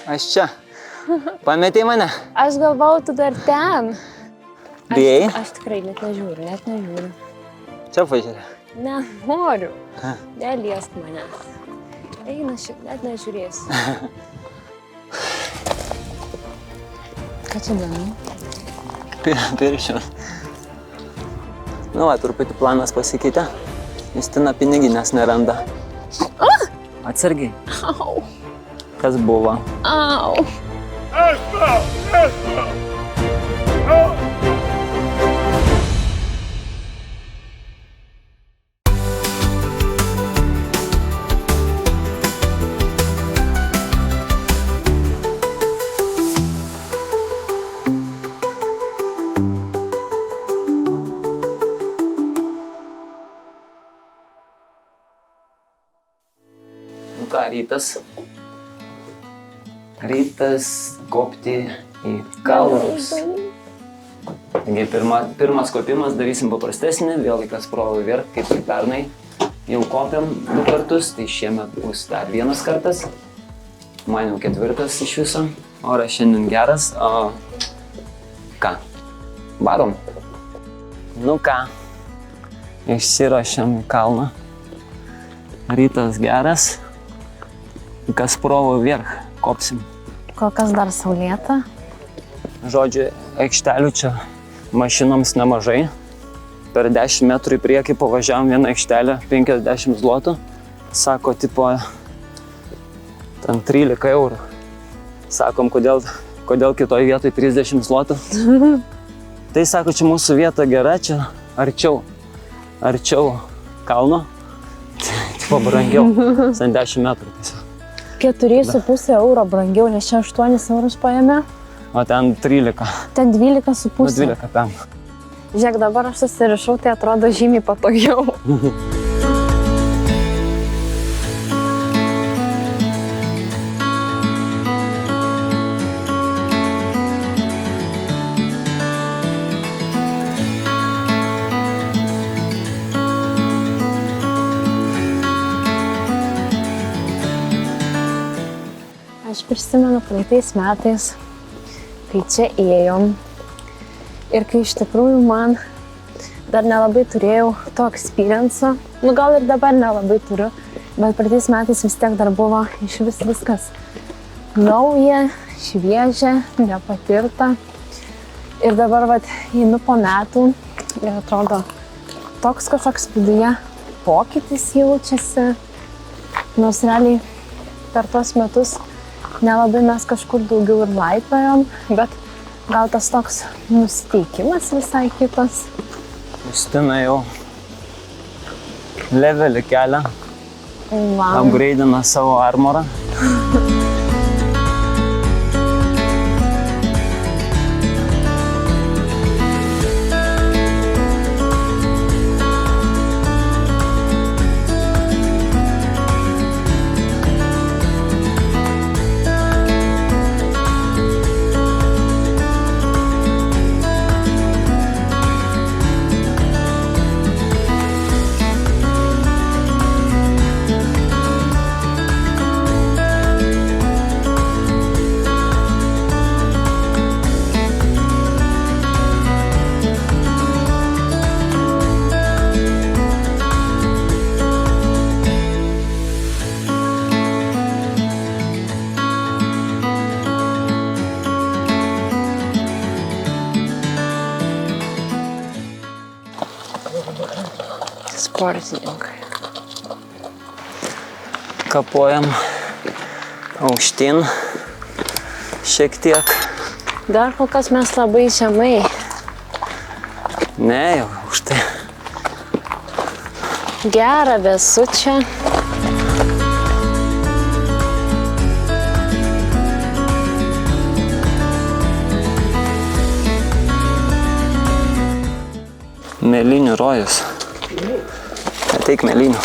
Aš čia. Pametei mane? Aš galvau, tu dar ten. Bijai? Aš tikrai net nežiūriu. Čia pažiūrė. Nenoriu. Neliesk mane. Eina šiek, net nežiūrėsiu. Ką čia darai? Piršius. Nu va, truputį planas pasikeitė. Justina piniginės neranda. Atsargiai. Au. Kas buvo? Au. Nu ką, rytas. Rytas kopti į kalnus. Taigi pirmas kopimas darysim paprastesnį, vėlgi kas provo vėrt, kaip ir pernai. Jau kopiam 2 kartus, tai šiemet bus dar 1 kartas. Man jau 4 iš viso. Oras šiandien geras, o ką? Varom? Nu ką, išsiruošiam į kalną. Rytas geras. Kas provo vėrch, kopsim. Kol kas dar saulėta. Žodžiu, aikštelių čia mašinoms nemažai. Per 10 metrų į priekį pavažiavom vieną aikštelę, 50 zlotų. Sako, tipo, ten 13 eurų. Sakom, kodėl kitoj vietoj 30 zlotų. Tai sako, čia mūsų vieta gera, čia arčiau kalno. Tipo brangiau, 10 metrų tiesiog. 4,5 euro brangiau, nes čia 8 eurus paėmė. O ten 13. Ten 12,5. Nu 12 pem. Žiūrėk, dabar aš susirišau, tai atrodo žymiai patogiau. Aš prisimenu praeitais metais, kai čia ėjom ir kai iš tikrųjų man dar nelabai turėjau to experience'o, nu gal ir dabar nelabai turiu, bet praeitais metais vis tiek dar buvo iš viskas nauja, šviežia, nepatirta. Ir dabar vat einu po metų ir atrodo toks kažkoks viduje pokytis jaučiasi, nors realiai per tuos metus nelabai mes kažkur daugiau ir laipiojom, bet gal tas toks nusiteikimas visai kitas. Justina jau levelį kelia, Wow. upgradeina savo armorą. Sportininkai. Kapuojam aukštyn šiek tiek. Dar kol kas mes labai žemai. Ne, jau aukštai. Gera, vėsu čia. Mėlynių rojus. Ateik mėlynių.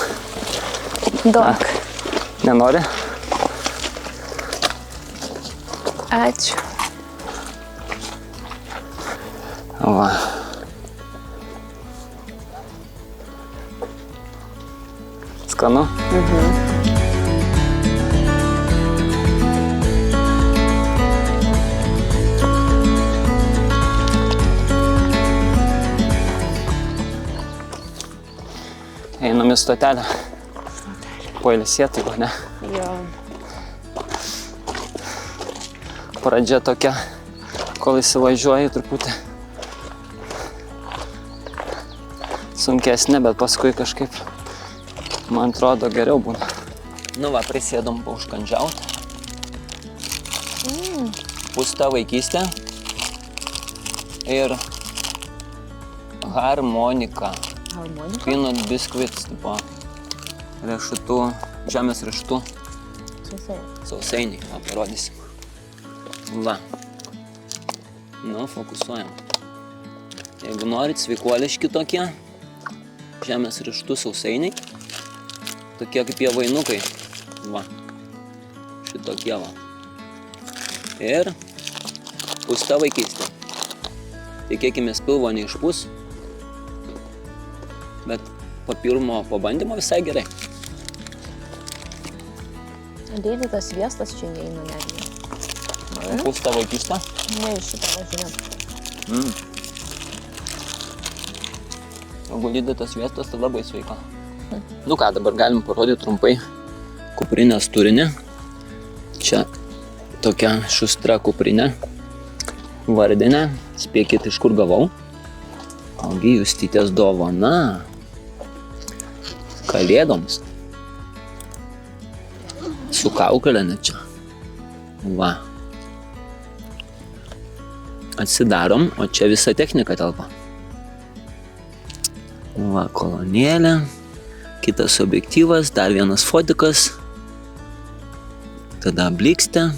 Daug. Nenori? Ačiū. Va. Skanu? stotelę. Pailsėti, va, ne? Jo. Pradžia tokia, kol įsivažiuoji truputį sunkesnė, bet paskui kažkaip, man atrodo, geriau būna. Nu va, prisėdom paužkandžiauti. Pūsta vaikystė ir harmonika. Harmonika? Peanut biscuits, tipo riešutų, žemės riešutų sausainiai. Va, parodysim. Va. Nu, fokusuojam. Jeigu norit sveikuoliški tokie, žemės riešutų sausainiai, tokie kaip jie vainukai. Va. Šitokie va. Ir pūsta vaikystė. Tikėkimės pilvo neišpūs, bet po pirmo pabandymo visai gerai. Dėdį tas sviestas čia neina netgi. Pūsta vaikystė? Ne, iš šitą važiuojam. Jeigu lydytas sviestas, tai labai sveika. Nu ką, dabar galim parodyti trumpai kuprinės turinį. Čia tokia šustra kuprinė, vardinė, spėkit iš kur gavau. Ogi Justytės dovana kalėdoms. Su kaukolė net čia. Va. Atsidarom, o čia visa technika telpa. Va, kolonėlė, kitas objektyvas, dar vienas fotikas, tada blikstė,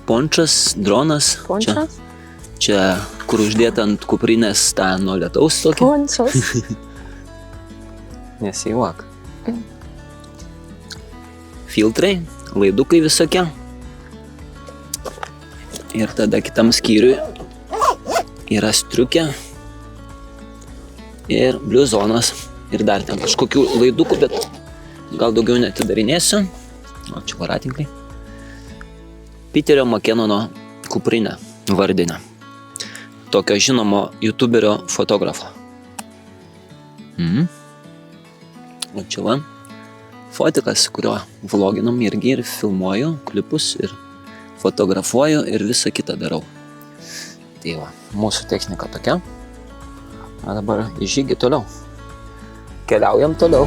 pončas, dronas. Pončas? Čia, kur uždėta ant kuprinės tą nuo lietaus tokį. Pončas. Nesijuok. Filtrai, laidukai visokie. Ir tada kitam skyriui yra striukė ir bliuzonas. Ir dar ten kažkokių laidukų, bet gal daugiau neatidarinėsiu. O čia varatinkliai. Piterio Makenono kuprinė vardinė. Tokio žinomo youtuberio fotografo. O čia va, fotikas, kurio vloginam irgi ir filmuoju klipus ir fotografuoju ir visą kitą darau. Tai va, mūsų technika tokia. O dabar į žygį toliau. Keliaujam toliau.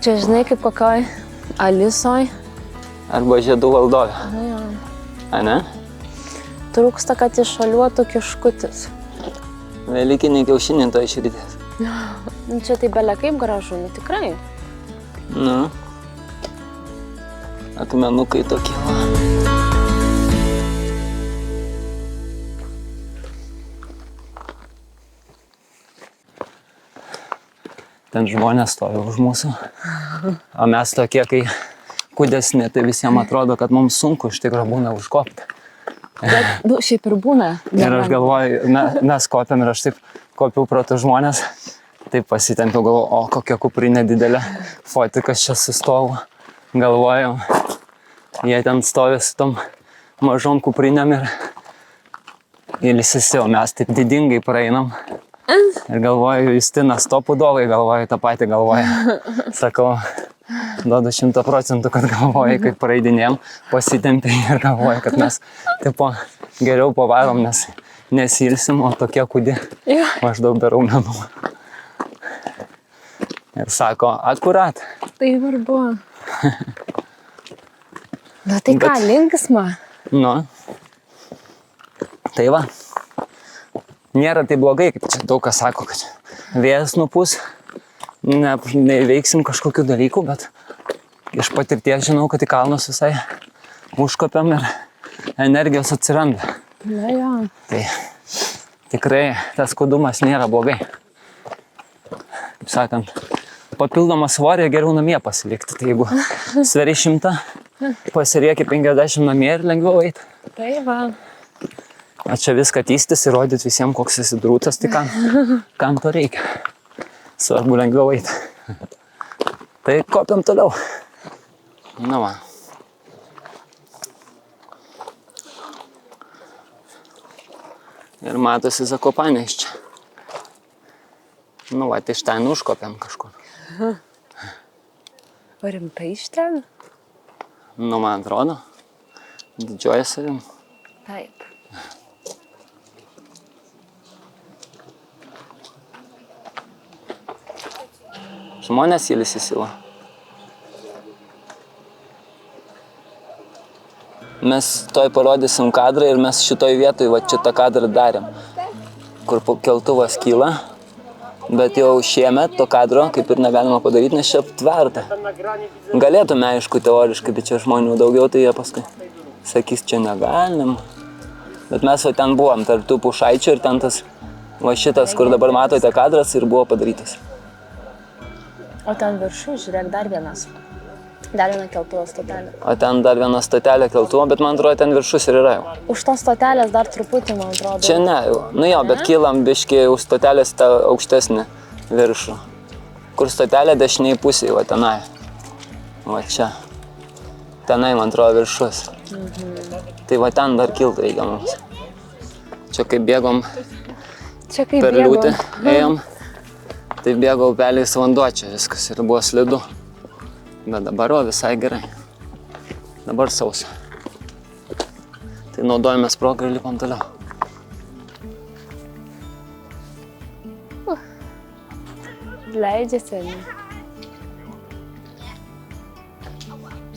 Čia žinai kaip kokioj Alisoj. Arba žiedų valdovė. Nu jo. A ne? Trūksta, kad iššaliuotų kiškutis. Velykiniai kiaušiniai to išridės. Nu, čia tai belia kaip gražu, nu tikrai. Nu. Akmenukai tokie va. Ten žmonės stovi už mūsų. O mes tokie, kai kūdesni, tai visiems atrodo, kad mums sunku iš tikrųjų būna užkopti. Bet, nu, šiaip ir būna. Ir aš galvoju, mes kopiam ir aš taip kopiau pro tus žmonės. Taip pasitempiau, galvoju, o kokia kuprinė didelė. Fotikas čia sustovo. Galvoju, jie ten stovi su tom mažom kuprinėm ir ilsisi, o mes taip didingai praeinam. Ir galvoju, Justina, stopudovai galvoju, tą patį galvoju. Sakau, duodu 100%, kad galvoju, kaip praeidinėm, pasitempiai ir galvoju, kad mes tipo, geriau pavarom, nes nesilsim, o tokie kūdi maždaug be raumenų. Ir sako, akurat. Tai varbu. Na tai ką, linksma? Nu. Tai va. Nėra tai blogai, kaip čia daug kas sako, kad vėjas nupūs, neveiksim kažkokių dalykų, bet iš patirties žinau, kad į kalnus visai užkopiam ir energijos atsiranda. Na jo. Tai tikrai tas kūdumas nėra blogai. Kaip sakant, papildomą svorį geriau namie pasilikti. Tai jeigu sveri 100, pasirieki 50 namie ir lengviau eiti. Tai va. O čia viską tystis ir rodyti visiems, koks esi drūtas, tai kam to reikia. Svarbu lengviau eiti. Tai kopiam toliau. Na va. Ir matosi Zakopanė iš čia. Nu, va, iš ten užkopėm kažkur. O rimtai iš ten? Nu, man atrodo, didžioji savim. Taip. Žmonės ilsi sila. Mes toj parodysim kadrą ir mes šitoj vietoj, va čia tą kadrą darėm, kur keltuvas kyla, bet jau šiemet to kadro kaip ir negalima padaryti, nes čia aptverta. Galėtume, aišku, teoriškai, bet čia žmonių daugiau, tai jie paskui sakys, čia negalim. Bet mes va ten buvom, tarp tų pušaičių ir ten tas, va šitas, kur dabar matote kadras ir buvo padarytas. O ten viršų, žiūrėk, dar vienas. Dar viena keltuvo stotelė. O ten dar viena stotelė keltuvo, bet man atrodo, ten viršus ir yra jau. Už tos stotelės dar truputį, man atrodo. Čia ne, jau. Nu jo, bet kylam biškį už stotelės tą aukštesnį viršų. Kur stotelė dešiniai pusėje, va tenai. Va čia. Tenai, man atrodo, viršus. Tai va ten dar kilt reikia mums. Čia kaip bėgom per liūtį, ėjom. Tai bėgo upeliais vanduo čia viskas ir buvo slidu. Bet dabar o visai gerai. Dabar sausa. Tai naudojamės progą ir lipam toliau. Leidžiasi.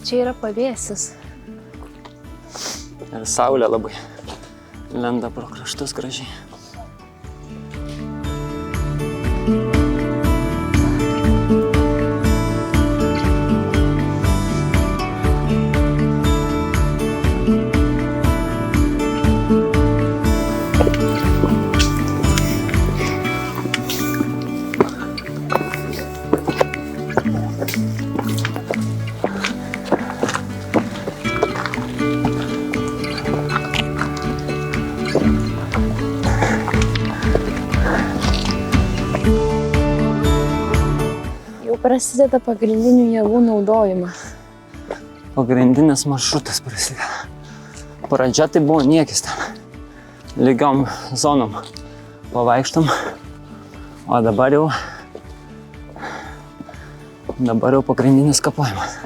Čia yra pavėsis. Ir saulė labai lenda pro kraštus gražiai. Prasideda pagrindinių jėgų naudojimas. Pagrindinis maršrutas prasideda. Pradžia tai buvo niekis ten. Lygiom zonom pavaikštom. O dabar jau pagrindinis kapojimas.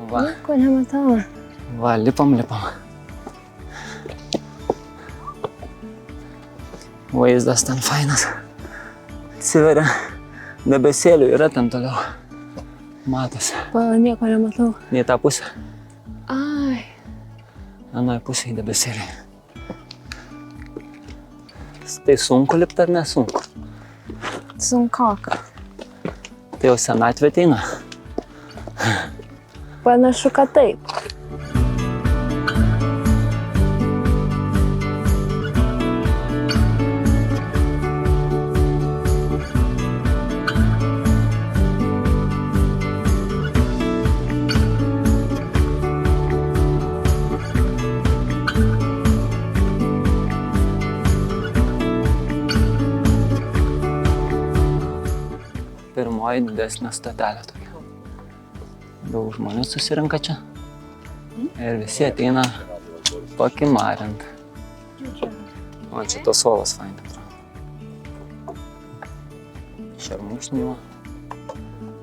Va. Nieko nematau. Va, lipam. Vaizdas ten fainas. Atsiveria. Debesėlių yra ten toliau. Matosi. Nieko nematau. Į tą pusę. Ai. Anoje pusėje debesėliai. Tai sunku lipti ar nesunku? Sunkoka. Tai jau senatvė ateina. Panašu, kad taip. Pirmoji didesnė stotelė tokia. Daug žmonių susirinka čia. Ir visi ateina pakimarint. O čia tos uolos fainai atrodo. Šermukšniai.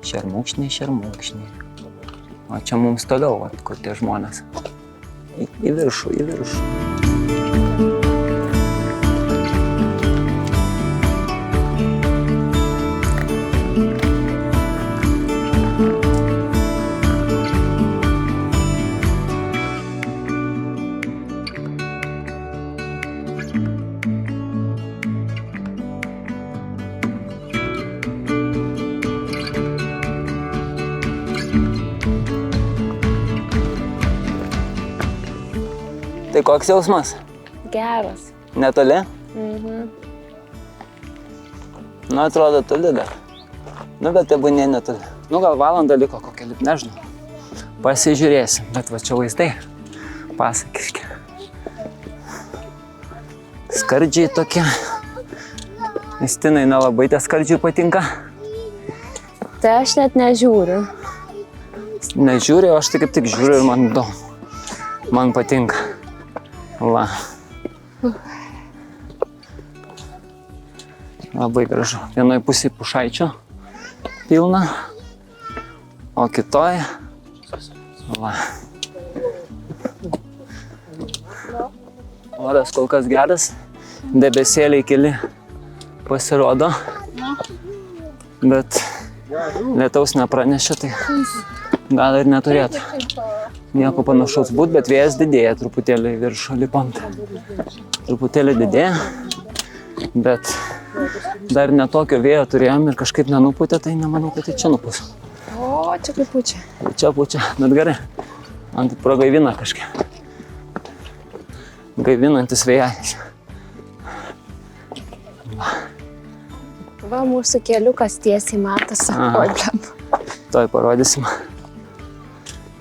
Šermukšniai. O čia mums toliau, kur tie žmonės. Į viršų. Tai koks jausmas? Geras. Netoli? Nu, atrodo toli dar. Nu, bet tebūnė netoli. Nu, gal valandą liko kokią lip, nežinau. Pasižiūrėsim, bet va čia vaizdai pasakiški. Skardžiai tokie. Justinai nelabai tie skardžiai patinka. Tai aš net nežiūriu. Nežiūriu, aš tai kaip tik žiūriu ir man įdomu. Man patinka. Va. Labai gražu. Vienoje pusėje pušaičio pilna, o kitoje va. Oras kol kas geras, debesėliai keli pasirodo, bet lietaus nepranešė, tai gal ir neturėtų nieko panašaus būt, bet vėjas didėja truputėlį viršų lipant. Truputėlį didėja, bet dar netokio vėjo turėjom ir kažkaip nenuputė, tai nemanau, kad tai čia nupus. O, čia kaip pučia. Čia pučia, bet gerai. Man tai pragaivina kažkiek. Gaivinantis vėjas. Va, mūsų keliukas tiesiai matosi. Oi, blem. Toj parodysim.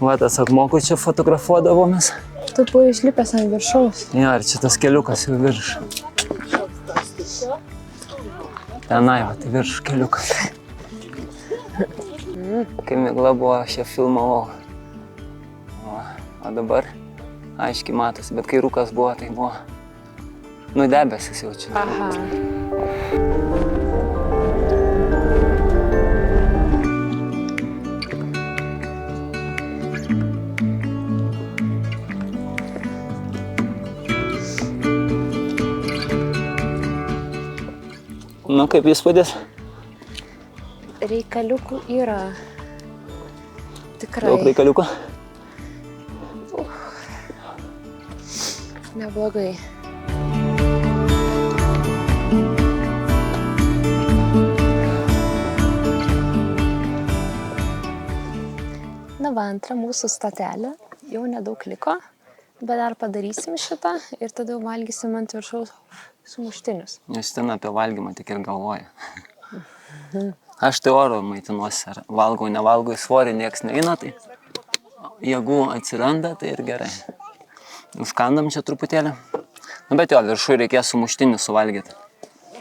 Va, tas akmokų čia fotografuodavomės. Tu buvai išlipęs ant viršaus. Ja, ir čia tas keliukas jau virš. Tenai, va, tai virš keliukas. Kai migla buvo, aš ją filmavau. O dabar aiškiai matosi, bet kai rūkas buvo, tai buvo nudebesis jau čia. Aha. Nu, kaip įspūdis? Reikaliukų yra. Tikrai. Daug reikaliukų? Neblogai. Na va, antra mūsų stotelė. Jau nedaug liko, bet dar padarysim šitą ir tada jau valgysim ant viršaus sumuštinius. Jūs ten apie valgymą tik ir galvoja. Aš tai oro maitinuosi, ar valgau, nevalgau, į svorį nieks neina, tai jėgų atsiranda, tai ir gerai. Užkandam čia truputėlį. Nu, bet jo, viršui reikės sumuštinį suvalgyti.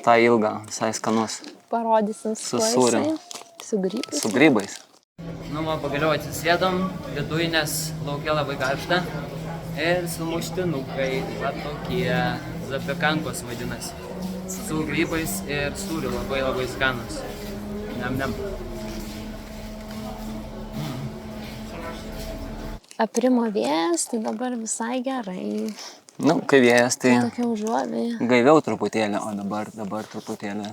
Ta ilgą, visai skanus. Parodysim Su sūriu. Su grybais. Su grybais. Nu, va, pagaliau atsisėdom, viduj, nes laukia labai karšta. Ir sumuštinukai, va tokie, zapekankos vadinasi. Su grybais ir sūriu, labai labai skanus. Nem. Aprimo vėjas, tai dabar visai gerai. Nu, kai vėjas, tai Tokia užuovėja. gaiviau truputėlį, o dabar truputėlį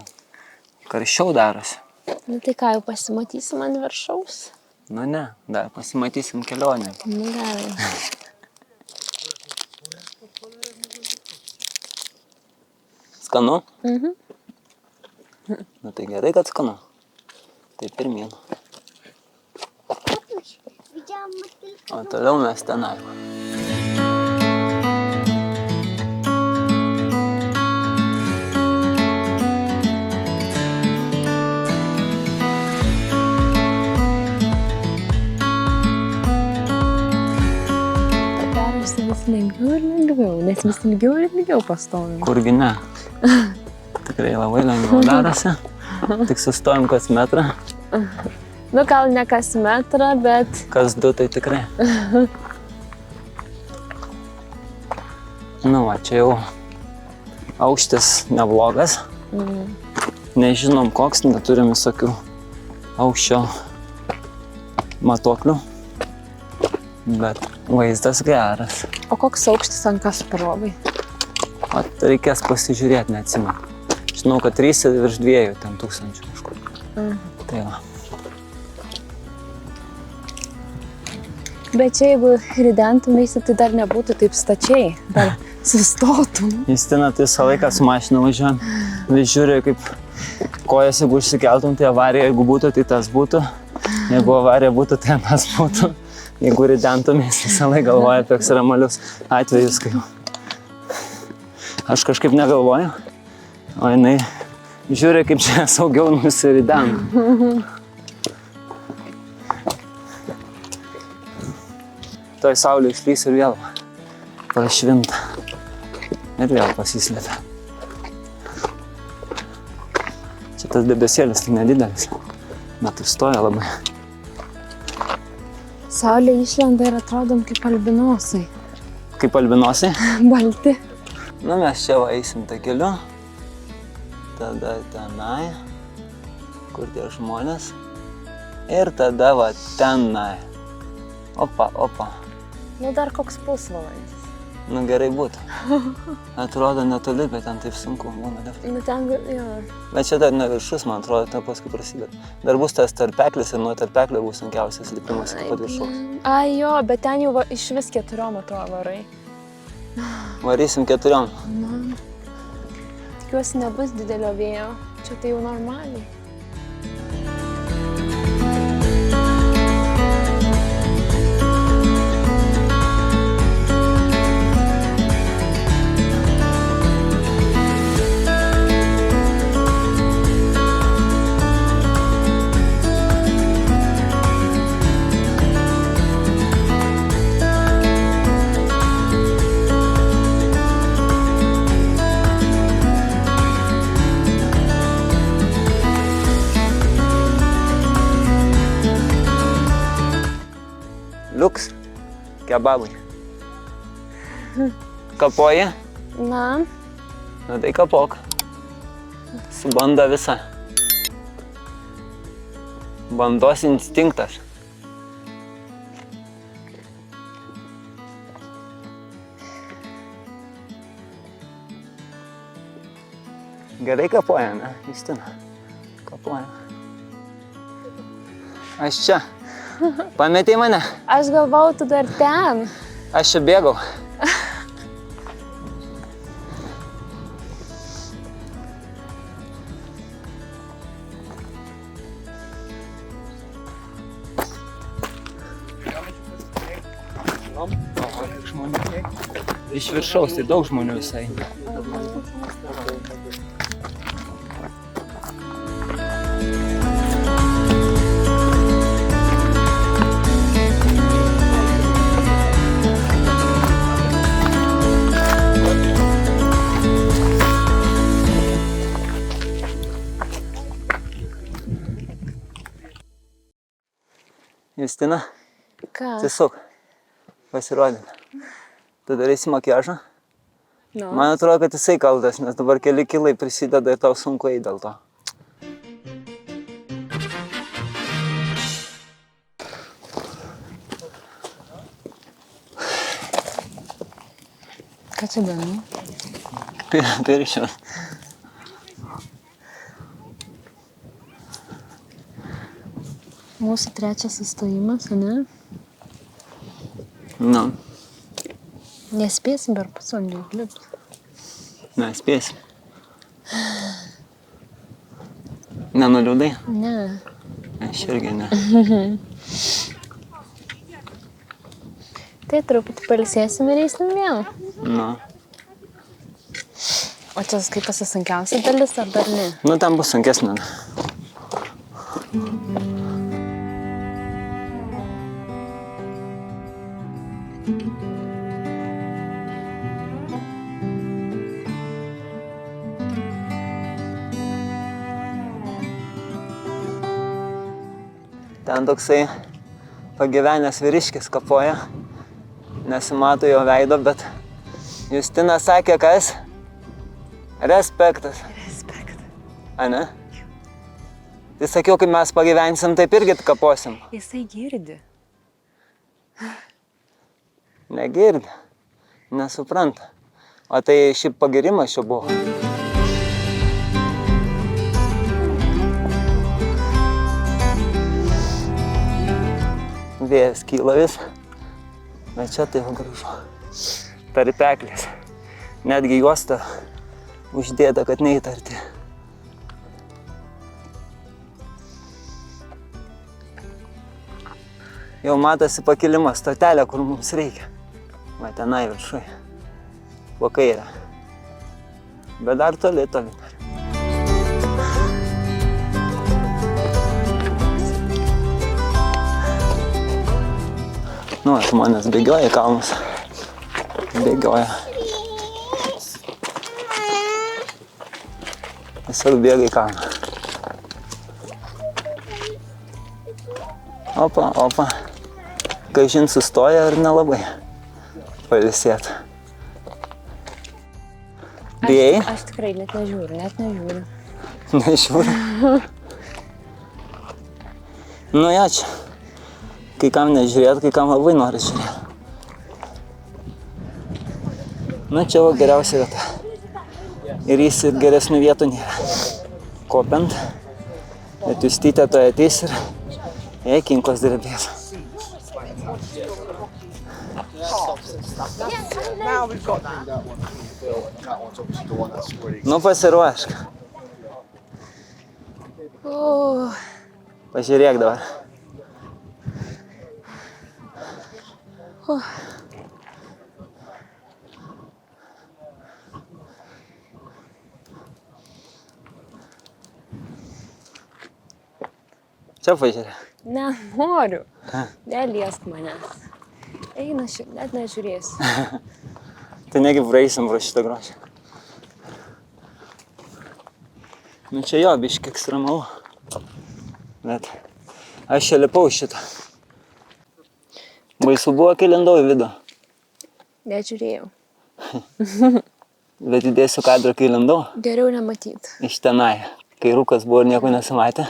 karščiau darosi. Nu tai ką, jau pasimatysim ant viršaus? Nu ne, dar pasimatysim kelionę. Nu gerai. Skanu? Mhm. Nu tai gerai, kad skanu. Tai pirmyn. O toliau mes tenai. Darosi vis lengviau ir lengviau, nes vis ilgiau ir ilgiau pastovim. Kurgi ne. Tikrai labai lengviau darosi. Tik sustojom kas metrą. Nu gal ne kas metrą, bet Kas du, tai tikrai. Nu va, čia jau aukštis neblogas. Nežinom koks, neturim visokių aukščio matuoklių. Bet vaizdas geras. o koks aukštis ant Kasparovai? O reikės pasižiūrėti, neatsimenu. Žinau, kad 3 virš 2 ten tūkstančių kažkur. Tai va. Bet čia jeigu ridentumeisi, tai dar nebūtų taip stačiai, dar sustotum. Justina, tai visą laiką su mašina važiuojam. Vis žiūrė, kaip kojas, jeigu užsikeltum, tai avarija, jeigu būtų, tai tas būtų. Jeigu avarija būtų, tai tas būtų. Jeigu ridentumės, visą laiką galvoja apie ekstremalius atvejus. Aš kažkaip negalvoju, o jinai žiūrė, kaip čia saugiau nusiridena. Toj saulė išlys ir vėl prašvinta. Ir vėl pasislėpia. Čia tas debesėlis tai nedidelis, bet užstoja labai. Saulė išlenda ir atrodom kaip albinosai. Kaip albinosai? Balti. Nu, mes čia va eisim tą keliu. tada tenai, kur tie žmonės. Ir tada va tenai. Opa, opa. Nu dar koks pusvalandis. Nu gerai būtų. Atrodo netoli, bet ten taip sunku būna. Nu ten, jo. Bet čia dar ne viršus, man atrodo, ten paskui prasideda. Dar bus tas tarpeklis ir nuo tarpeklio bus sunkiausias lipimas iki pat viršaus. Ai jo, bet ten jau iš vis 4 atrodo varai. Varysim 4. Tikiuosi nebus didelio vėjo. Čia tai jau normaliai. Liuks. Kebabai. Kapoji? Na, Na tai kapok. Su banda visa. Bandos instinktas. Gerai kapoja, ne? Justina. Kapoja. Aš čia. Pametei mane? aš galvau, tu dar ten. Aš čia bėgau. Iš viršaus, tai daug žmonių visai. Justina, Ką? atsisuk, pasirodė. Tu darysi makiažą? Nu. Man atrodo, kad jisai kaltas, nes dabar keli kilai prisideda ir tau sunku eiti dėl to. Ką čia darai? Pirščios. Mūsų trečias sustojimas, ne? Nu, Nespėsim per pusvalandį užlipti. nespėsim. Nenuliūdai? Ne. Aš irgi ne. Tai truputį pailsėsim ir eisim vėl. Nu, O čia skaitosi sunkiausia dalis, ar dar ne? nu ten bus sunkesnė. Ten toksai pagyvenęs vyriškis kapoja. Nesimato jo veido, bet Justina sakė, kas? Respektas. Respekt. A ne? Tai sakiau, kai mes pagyvensim, taip irgi kaposim. Jisai girdi. Negirdi. Nesupranta. O tai šiaip pagirimas čia buvo. Vėjas kyla vis. Bet čia tai gražu. Tarpeklis. Netgi juosta uždėta, kad neįtarti. Jau matosi pakilimas, stotelė, kur mums reikia. Va tenai viršui. Po kairę. Bet dar toli. Nu, žmonės bėgioja į kalnus. Bėgioja. Tiesiog bėga į kalną. Opa, opa. Kažin sustoja ar nelabai pailsėt. Bijai? Aš tikrai net nežiūriu. Nežiūriu. Nu, ja, čia. Kai kam nežiūrėt, kai kam labai nori žiūrėti. Nu, čia va geriausia vieta. Ir jis ir geresnių vietų nėra. Kopiant. Bet Justytė toje ateis ir jai kinkos drebės. Nu, pasiruošk. Pažiūrėk dabar. Čia pažiūrėk. Nenoriu. Neliesk manęs. Eina šiek, net nežiūrėsiu. Tai negi praeisim pro šitą grožį. Nu čia jo, biški ekstremalu. Bet aš čia lipau šitą. Baisu buvo, kai lindau į vidų. Nežiūrėjau. Bet įdėsiu kadrą, kai lindau. Geriau nematyt. Iš tenai, kai rūkas buvo ir nieko nesimatė.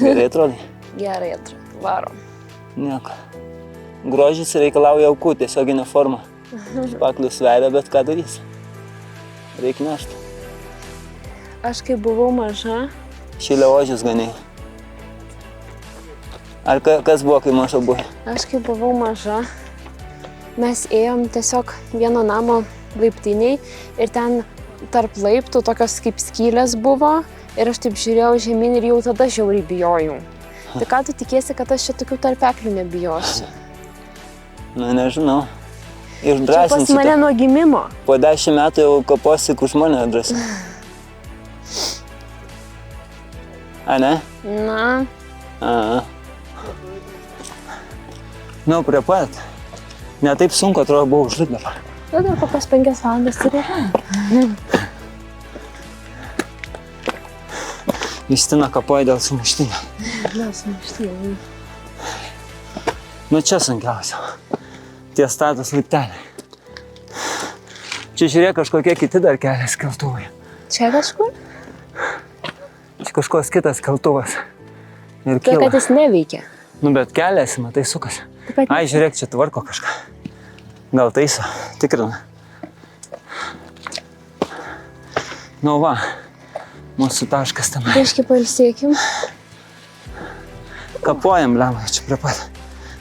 Gerai atrodai? Gerai atrodo. Varom. Nieko. Grožis reikalauja aukų, tiesioginė forma. Špaklius veidą, bet ką darys? Reikia nešti. Aš kai buvau maža. Šilė ožius ganiai. Ar kas buvo, kai maža buvai? Aš kai buvau maža. Mes ėjom tiesiog vieno namo laiptiniai ir ten tarp laiptų tokios kaip skylės buvo. Ir aš taip žiūrėjau žemyn ir jau tada žiauriai bijojau. Tai ką tu tikėsi, kad aš čia tokių tarpeklių nebijosiu? Na, nežinau. Čia Išdrasinsiu. pas mane nuo gimimo. Po 10 metų jau kaposi, kur žmonė drąsi. A, ne? Na, A. Nu, prie pat. Ne taip sunku, atrodo, buvau užlit dabar. dar kokios 5 valandas ir yra. Justina kapoja dėl sumuštinio. Na, sumuštinio. Nu, čia sunkiausia. Tie status laipteliai. Čia žiūrėk, kažkokie kiti dar kelias keltuvai. Čia kažkur? Čia kažkoks kitas keltuvas. Ir Tai, kyla. kad jis neveikia. Nu, bet kelias, matai, sukasi. Ai, žiūrėk, čia tvarko kažką. Gal taiso, tikrina. Nu, va. Mūsų taškas tenai. Biškį pailsėkim. Kapojam, lemai, čia prie pat.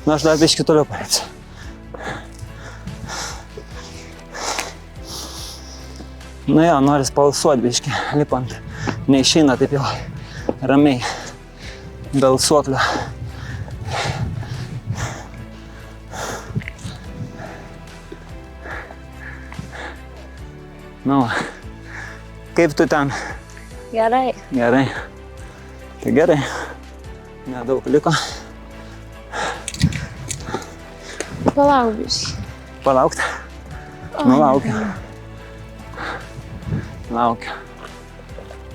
Nu, aš dar biškį toliau pareipsiu. Nu jo, noris palsuot biškį, lipant. Neišeina taip jau ramiai. Dėl suoklio. Nu, va. Kaip tu ten? Gerai. Gerai. Tai gerai. Nedaug liko. Palauk biškį. Palaukti. Nu, laukiu. Laukiu.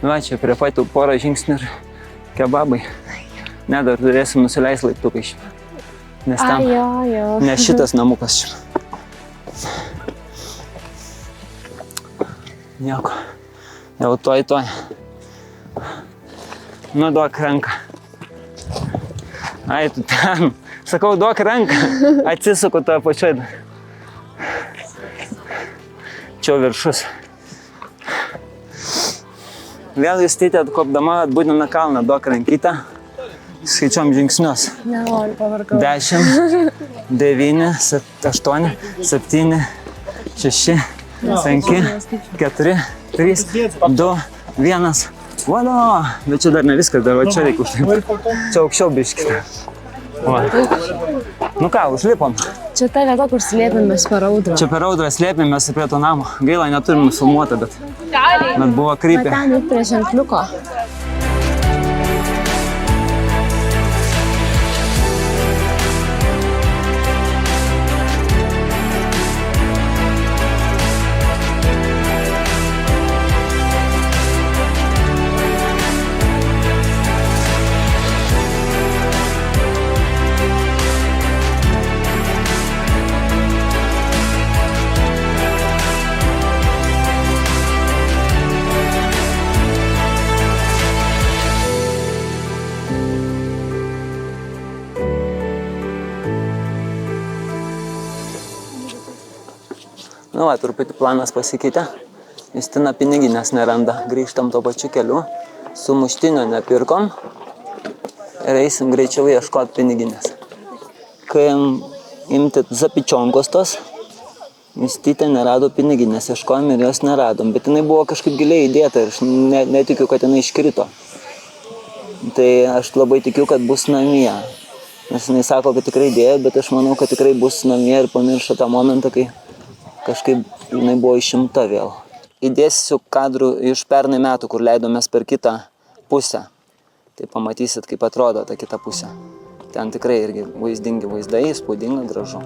Va, čia prie patų porą žingsnių ir kebabai. Ne, dar turėsim nusileisti laiptukai šitą. Nes ten, Jo. ne šitas namukas čia. Nieko. Jau tuoj. Nu, duok ranką. Ai, tu ten. Sakau, duok ranką. Atsisuku tą pačioj. Čia viršus. Vėl Justytė atkopdama atbūdina kalną, duok rankytę. Skaičiuom žingsnius. Nenoriu, pavargau. 10, 9, 8, 7, 6, 5, 4, 3, 2, 1. Valio! Bet čia dar ne viskas, dar va čia reikia užlipti. Čia aukščiau biškite. Nu ką, užlipom. Čia ta vieta, kur slėpėmės per audrą. Čia per audrą slėpėmės prie to namo. Gaila, neturim nufilmuoti, bet buvo krypė. Va ten ir prie ženkliuko. Nu va, truputį planas pasikeitė. Justina piniginės neranda. Grįžtam to pačiu keliu. Sumuštinio nepirkom. Ir eisim greičiau ieškoti piniginės. Kai imti zapičionkos tos, Justytė nerado piniginės. Ieškojom ir jos neradom. Bet jinai buvo kažkaip giliai įdėta ir aš netikiu, kad jinai iškrito. Tai aš labai tikiu, kad bus namie. Nes jinai sako, kad tikrai dėjo, bet aš manau, kad tikrai bus namie ir pamiršo tą momentą, kai kažkaip jinai buvo išimta vėl. Įdėsiu kadrų iš pernai metų, kur leidomės per kitą pusę. Tai pamatysit, kaip atrodo ta kita pusė. Ten tikrai irgi vaizdingi vaizdai, įspūdinga, gražu.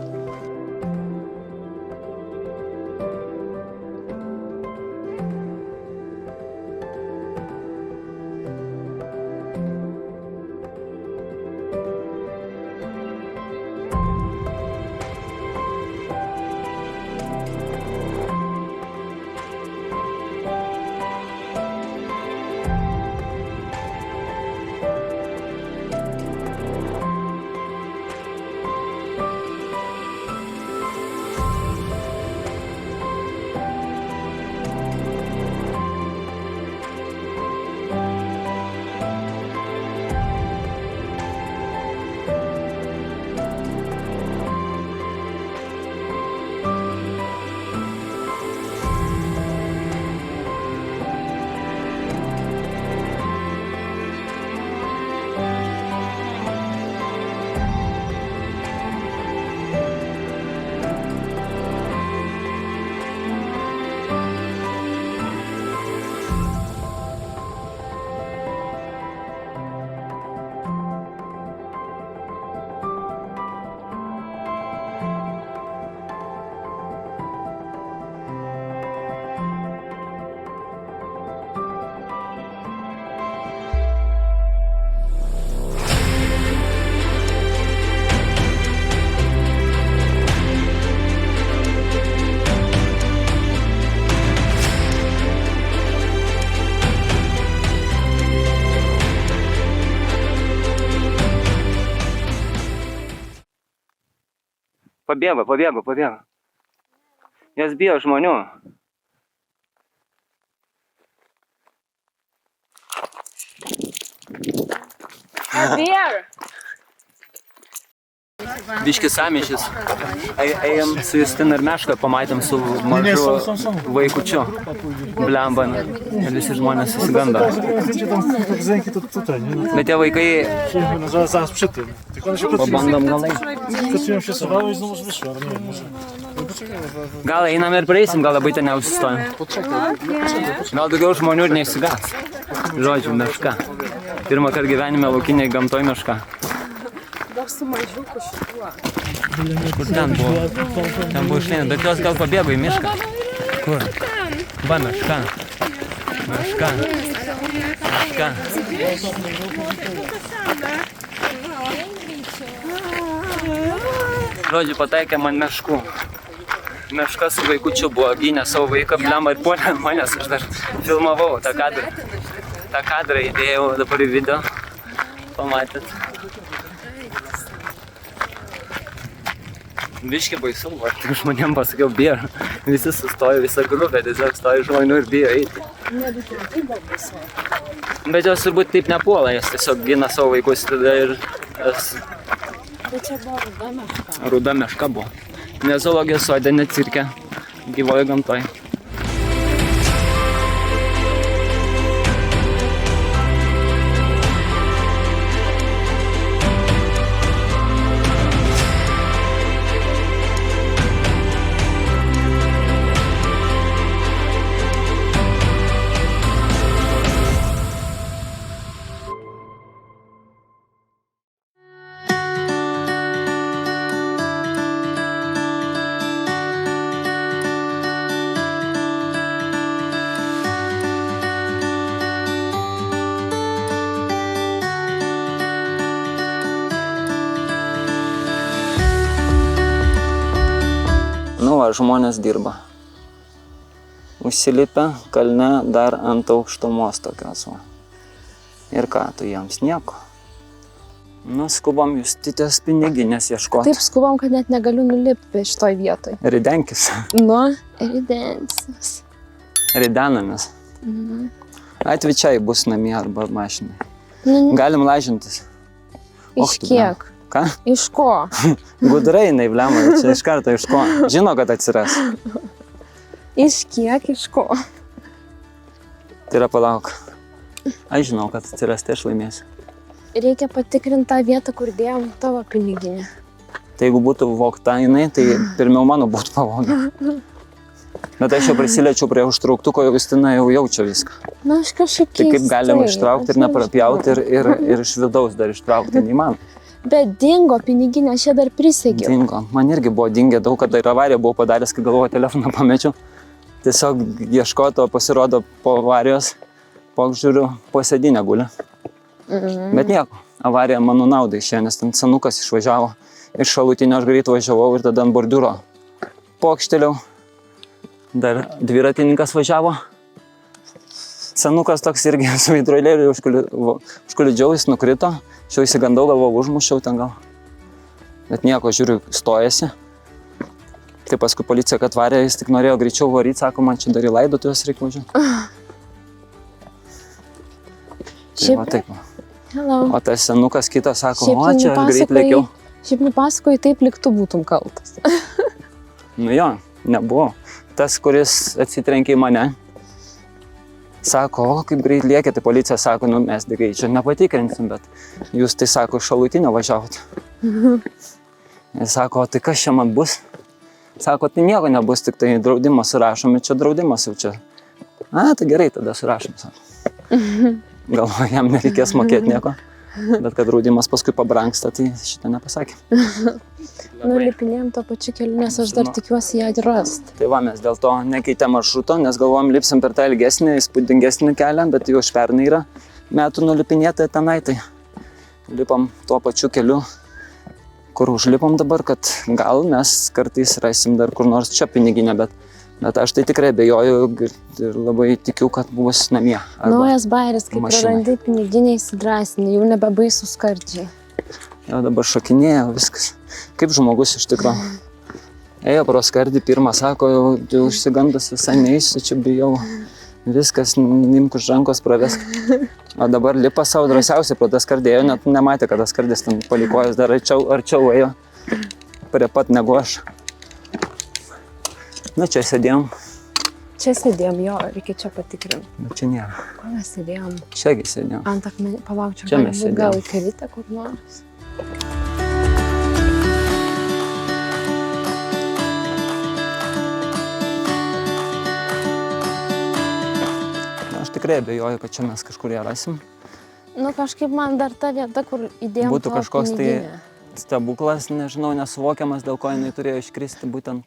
Pabėgo. Jos bijo žmonių. Biškis samišis. Ėjom su Justina ir Meška, pamatėm su mažu vaikučiu. Blemban. Ir visi žmonės susigando. Bet tie vaikai... Pabandom galai. Gal einam ir prieisim, gal labai ten neužsistojam. Gal daugiau žmonių ir neįsigas. Žodžiu, meška. Pirmą kartą gyvenime laukiniai gamtoj meška. Dar su mažiuku šituo. Kur ten buvo? Ten buvo išlėnė, bet jos gal pabėgo į mišką. Kur? Va, meška. Meška. Meška. Žodžiu, pataikė man meškų. Meška su vaikučiu buvo, gynė savo vaiką, blemą ir puolė manęs, aš dar filmavau tą kadrą. tą kadrą įdėjau dabar į video, pamatėt. Biški baisu, tai žmonėm pasakiau, bijo. Visi sustojo, visa grupė, tiesiog stojo žmonių ir bijo eiti. Bet jos turbūt taip nepuola, jos tiesiog gina savo vaikus tada ir... Bet čia buvo ruda meška. Ruda meška buvo. Ne zoologijos sode, ne cirke, gyvoje gamtoje. Nu va, žmonės dirba. Užsilipę kalne dar ant aukštumos tokios va. Ir ką, tu jiems nieko. Nu, skubam Justytės piniginės ieškoti. Taip skubam, kad net negaliu nulipti šitoj vietoj. Ridenkis. Nu, ridensis. Ridenamės. Atvičiai bus namie arba mašinai. Galim lažintis. Iš kiek? Ką? Iš ko? Gudrai jinai, blema, čia iš karto iš ko. Žino, kad atsiras. Iš kiek, iš ko? Tai yra palauk. Aš žinau, kad atsiras, tai aš laimėsiu. Reikia patikrinti tą vietą, kur dėjom tavo piniginę. Tai jeigu būtų vogta jinai, tai pirmiau mano būtų pavogę. Bet aš jau prisiliečiau prie užtrauktuko, Justina jau jaučia viską. Na, aš kažkaip keistai. Tai kaip galima ištraukti ir neprapjauti ir iš vidaus dar ištraukti, neįmanoma. Bet dingo piniginė, aš ją dar prisegiau. Dingo. Man irgi buvo dingę daug, kada ir avariją buvau padaręs, kai galvoju, telefoną pamečiau. Tiesiog ieškoto, pasirodo po avarijos, žiūriu, po sėdynę guli. Bet nieko, avarija mano naudai išėjo, nes ten senukas išvažiavo. Iš šalutinio aš greit važiavau ir tada ant bordiūro pokšteliau. Dar dviratininkas važiavo. Senukas toks irgi su veidrodėliu užkliudžiau, jis nukrito. Šiau įsigandau, galvoju, užmušiau ten gal. Bet nieko, žiūriu, stojasi. Tai paskui policija, kad varė, jis tik norėjo greičiau varyti, sako, man čia dar į laidotuvės reikia važiuoti. Tai va taip. Hello. O tas senukas kitas sako, o čia aš greit lėkiau. Šiaip nupasakoji, taip lyg tu būtum kaltas. Nu jo, nebuvo. Tas, kuris atsitrenkė į mane, sako, o kaip greit lėkė, tai policija sako, nu mes greičio nepatikrinsim, bet jūs tai sako, šalutinio važiavot. Ir sako, o tai kas čia man bus? Sako, tai nieko nebus, tik tai draudimas surašomi, čia draudimas jau čia. A, tai gerai, tada surašom, sako. Galvoju, jam nereikės mokėti nieko, bet kad draudimas paskui pabrangsta, tai šitą nepasakė. Nulipinėjom to pačiu keliu, nes aš dar tikiuosi ją rasti. Tai va, mes dėl to nekeitėm maršruto, nes galvojom, lipsim per tą ilgesnį, įspūdingesnį kelią, bet jau iš pernai yra metų nulipinėta tenai, tai lipam tuo pačiu keliu, kur užlipam dabar, kad gal mes kartais rasim dar kur nors čia piniginę, bet aš tai tikrai abejoju ir labai tikiu, kad bus namie. Naujas bairis, kaip prarandi piniginę įsidrąsinį, jau nebebaisu skardžiai. Jau dabar šokinėjo viskas. Kaip žmogus iš tikrųjų. Ėjo pro skardį, pirmą sako, jau išsigandus visai neįsiu, čia bijau. Viskas, imk už rankos pravesk. O dabar lipa savo drąsiausiai pro tą skardį, ėjo, net nematė, kad tas skardis ten palikojęs dar arčiau ėjo. Prie pat negu aš. Na, čia sėdėjom. Čia sėdėjom, jo, reikia čia patikrinti. Bet čia nėra. Ko mes sėdėjom? Čiagi sėdėjom. Ant akmenį, palaukčiau, čia mes sėdėjom. Gal į karytę kur nors. aš tikrai abejoju, kad čia mes kažkur ją rasim. Nu, kažkaip man dar ta vieta, kur įdėjom Būtų tavo kažkoks tai piniginę. stebuklas, nežinau, nesuvokiamas, dėl ko jinai turėjo iškristi būtent.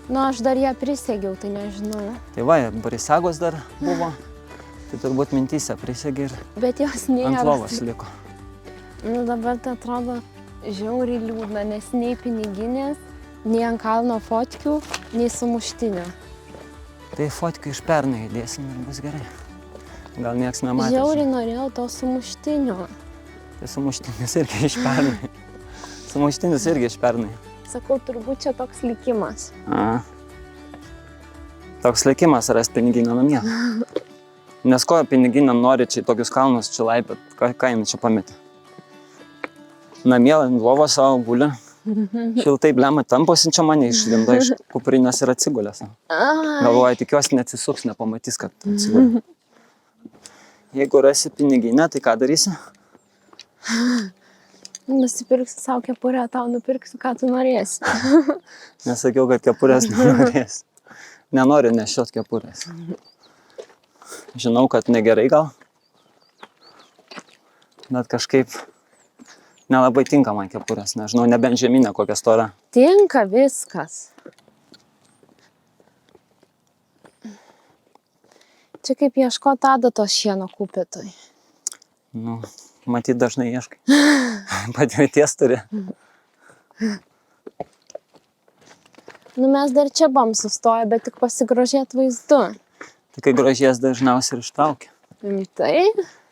Nu, aš dar ją prisegiau, tai nežinau. Tai va, Barisagos dar buvo, tai turbūt mintyse prisegė ir Bet jos nėra. ant lovos liko. Nu, dabar tai atrodo žiauriai liūdna, nes nei piniginės, nei ant kalno fotkių, nei sumuštinio. Tai fotkių iš pernai įdėsim ir bus gerai. Gal nieks nematė. Žiauriai norėjau to sumuštinio. Tai sumuštinis irgi iš pernai. Sumuštinis irgi iš pernai. Sakau, turbūt čia toks likimas. Toks likimas ras piniginę namie. Nes ko piniginę nori čia į tokius kalnus čia laipėt, ką jinai čia pametė. Namie ant lovos savo guli. Šiltai blemą tamposi čia mane išlindo iš kuprinės ir atsigulės. Galvoju, tikiuosi neatsisuks, nepamatys, kad atsigulė. Jeigu rasi piniginę, tai ką darysi? Nusipirksiu savo kepurę, tau nupirksiu, ką tu norėsi. Nesakiau, kad kepurės nenorės. Nenoriu nešiot kepurės. Žinau, kad negerai gal, bet kažkaip nelabai tinka man kepurės. Nežinau, nebent žeminė kokia stora. Tinka viskas. Čia kaip ieškoti adatos šieno kupetui. Nu, matyt, dažnai ieškai. Patirties turi. Nu, mes dar čia buvom sustoję, bet tik pasigrožėt vaizdu. Tai kai grožies dažniausiai ir ištraukia. Tai?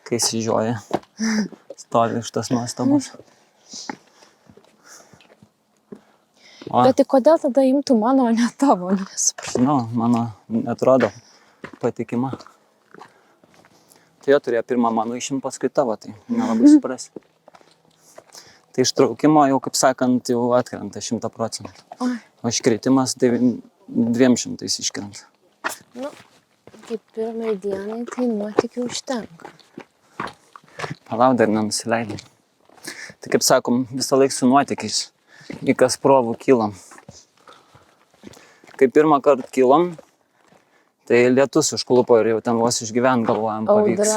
Kai sižioja, stovi iš tas nuostabos. O, Bet tai kodėl tada imtų mano, o ne tavo? Nesuprantu. žinau, mano netrodo patikima. Tai jo turėjo pirmą mano išimt, paskui tavo, tai nelabai suprasi. Tai ištraukimo jau, kaip sakant, jau atkrenta 100%. Oi. O iškritimas 200 iškrenta. Nu, kaip pirmai dienai, tai nuotikių užtenka. Palauk, dar nenusileidai. Tai kaip sakom, visą laiką su nuotykiais. Į Kasprovų kilom. Kai pirmą kartą kilom, tai lietus užklupo ir jau ten vos išgyvent galvojam pavyks.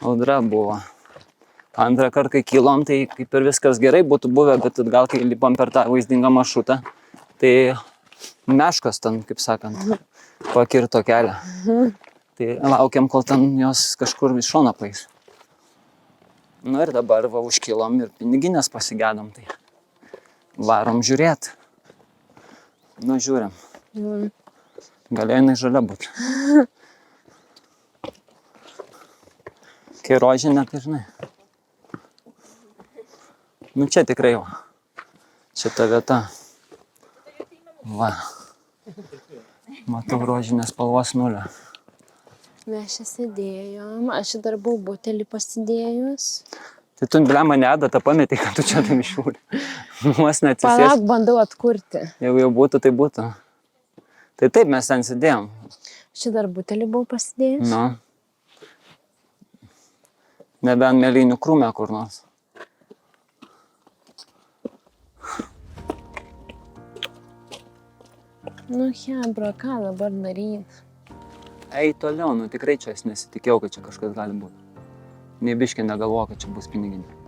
Audra buvo. Antrą kartą, kai kilom, tai kaip ir viskas gerai būtų buvę, bet gal kai lipom per tą vaizdingą maršrutą, tai meškos ten, kaip sakant, pakirto kelią. Tai laukiam, kol ten jos kažkur iš šono paeis. Nu ir dabar va užkilom ir piniginės pasigedom, tai varom žiūrėt. Nu žiūrim. Galėjo jinai žalia būti. Kai rožinė, tai žinai. Nu čia tikrai va. Čia ta vieta. Va. Matau rožinės spalvos nulio. Mes čia sėdėjom, aš čia dar buvau butelį pasidėjus. Tai tu blema neadatą pametei, kad tu čia tam išūri. Vos neatsisės. Palauk, bandau atkurti. Jeigu jau būtų, tai būtų. Tai taip mes ten sėdėjom. Čia dar butelį buvau pasidėjus. Nu. Nebent mėlynių krūmė kur nors. Nu, hebra, ką dabar daryt? Ei toliau, nu tikrai čia aš nesitikėjau, kad čia kažkas gali būti. Nei biškį negalvoju, kad čia bus piniginė.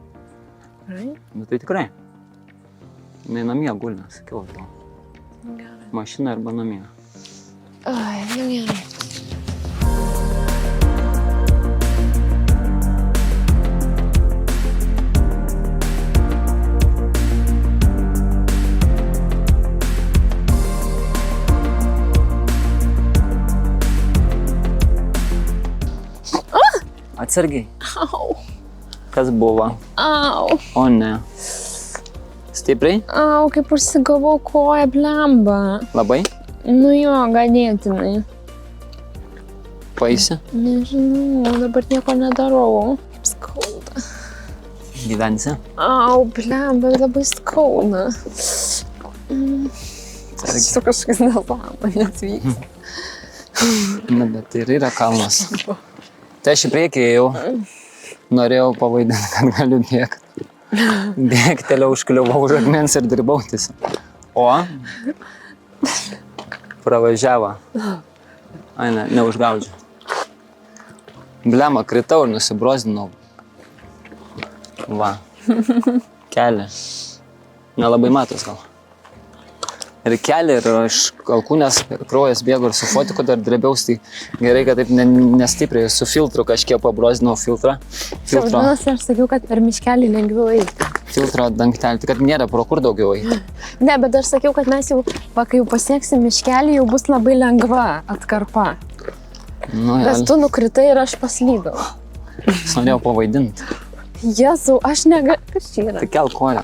Gerai? Nu tai tikrai. Jinai namie gulė, sakiau to. Gerai. Mašina arba namie. Ai, nu gerai. Atsargiai. Au, Kas buvo? au, O ne. Stipriai? au, kaip užsigavau koją, blemba. Labai? Nu jo, ganėtinai. Paisi? Nežinau, dabar nieko nedarau. Skauda. Gyvensi? Au, blemba, labai skauda. Atsargiai. Su kažkas nesąmonės vyksta. Na, bet ir yra kalnas. Tai aš į priekį ėjau. Norėjau pavaidinti, kad galiu bėgti. Bėgtelėjau, užkliuvau už akmens ir dirbau tiesiog. O? Pravažiavo. Ai, ne, neužgaudžiu. Blema, kritau ir nusibrozdinau. Va. Kelią. Nelabai matos gal. Ir kelią, ir iš alkūnės kraujas bėgo ir su fotiku dar drebiaus, tai gerai, kad taip nestipriai su filtru kažkiek pabrozdinau filtrą. Vadinasi, aš sakiau, kad per miškelį lengviau eiti. Filtro dangtelį, tai kad nėra pro kur daugiau eiti. Ne, bet aš sakiau, kad mes jau, kai jau pasieksim miškelį, jau bus labai lengva atkarpa. Nu, Nes tu nukritai ir aš paslydau. Aš norėjau pavaidinti. Jėzau, aš negaliu. Kas čia yra? Tai kelk koją.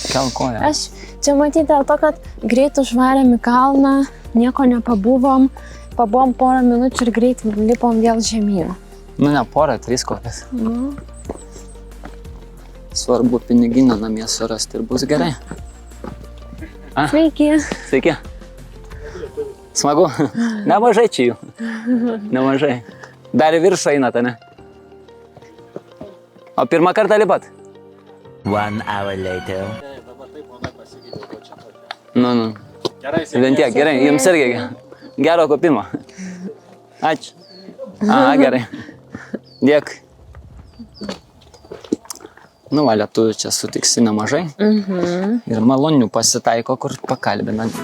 Kelk koją. Aš čia matyti dėl to, kad greit užvarėm į kalną, nieko nepabuvom, pabuvom porą minučių ir greit lipom vėl žemyn. Nu, ne porą, 3 kojas. Svarbu piniginę namie surasti ir bus gerai. Sveiki. Sveiki. Smagu. Nemažai čia jų. Nemažai. Dar į viršų einate, ne? O pirmą kartą lipat? 1 hour later. Nu. Bent tiek, gerai. Jums irgi gero kopimo. Ačiū. Aha, gerai. Dėkui. Nu, va, lietuvių čia sutiksi nemažai. Ir malonių pasitaiko, kur pakalbinant.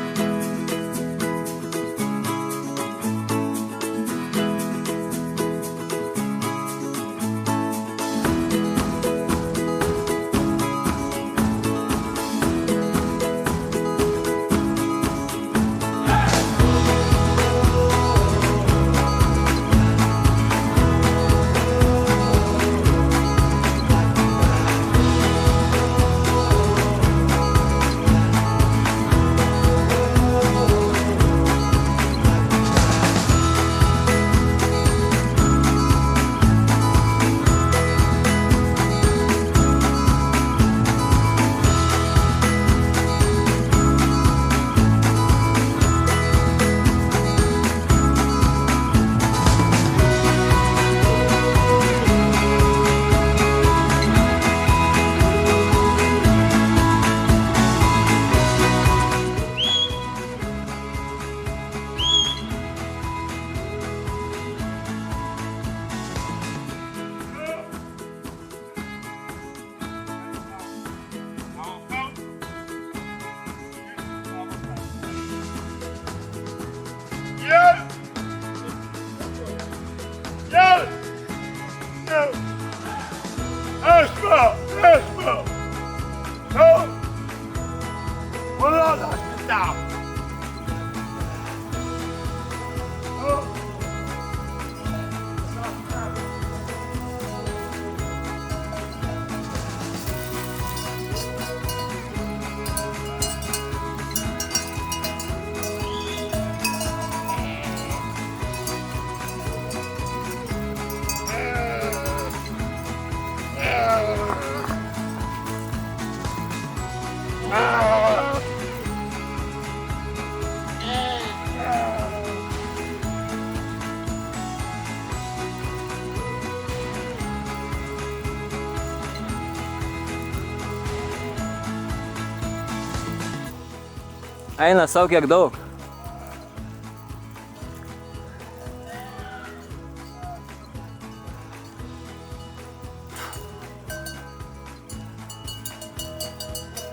Eina savo kiek daug.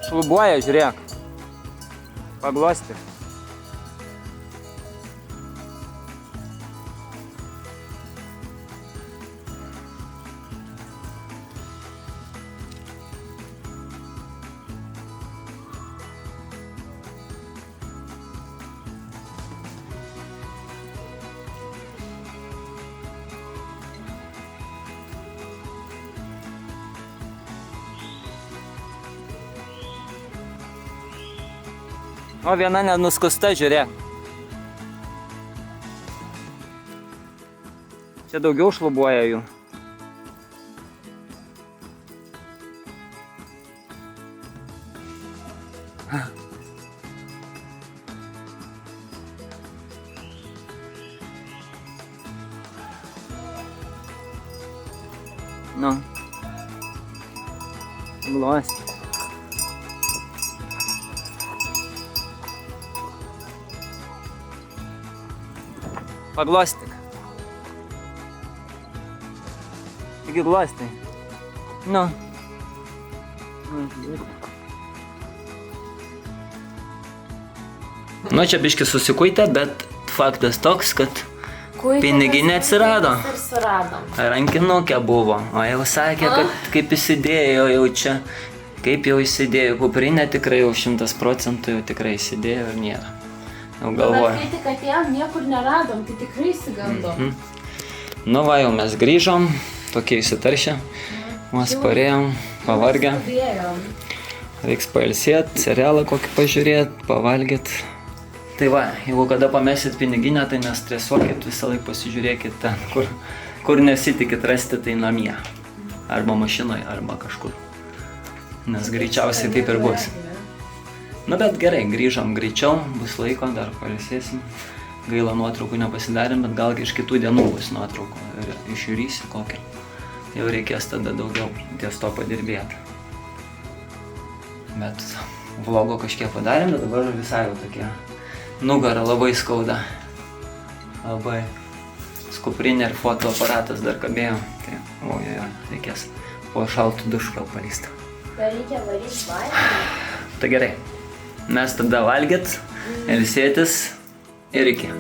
Šlubuoja, žiūrėk. Paglosti. O viena nenuskusta, žiūrėk. Čia daugiau šlubuoja jų. Nu. Glosti. Paglostyk. Taigi glostai. Nu. Nu, čia biški susikuitė, bet faktas toks, kad piniginė atsirado. Ir suradom. Rankinukė buvo, o jau sakė, kad kaip įsidėjo jau čia. Kaip jau įsidėjo, kuprinė tikrai jau 100% jau tikrai įsidėjo ir nėra. Jau galvoju. Bet kai tik atėjom, niekur neradom, tai tikrai įsigandom. Nu va, jau mes grįžom, tokie įsitaršę, mes parėjom, pavargę. Reiks pailsėti, serialą kokį pažiūrėti, pavalgyti. Tai va, jeigu kada pamesit piniginę, tai nestresuokit, visą laiką pasižiūrėkit ten, kur nesitikit rasti, tai namie. Arba mašinoje, arba kažkur. Nes greičiausiai taip ir bus. Nu bet gerai, grįžom greičiau, bus laiko, dar pailsėsim. Gaila nuotraukų nepasidarėm, bet gal iš kitų dienų bus nuotraukų ir išžiūrysi kokią. Jau reikės tada daugiau ties to padirbėti. Bet vlogo kažkiek padarėm, bet dabar visai jau tokie nugara labai skauda. Labai skuprinė ir fotoaparatas dar kabėjo. Tai reikės po šaltų dušų gal palysti. Dar reikia varyti valgyti. Tai gerai. Mes tada valgyt, ilsėtis ir iki.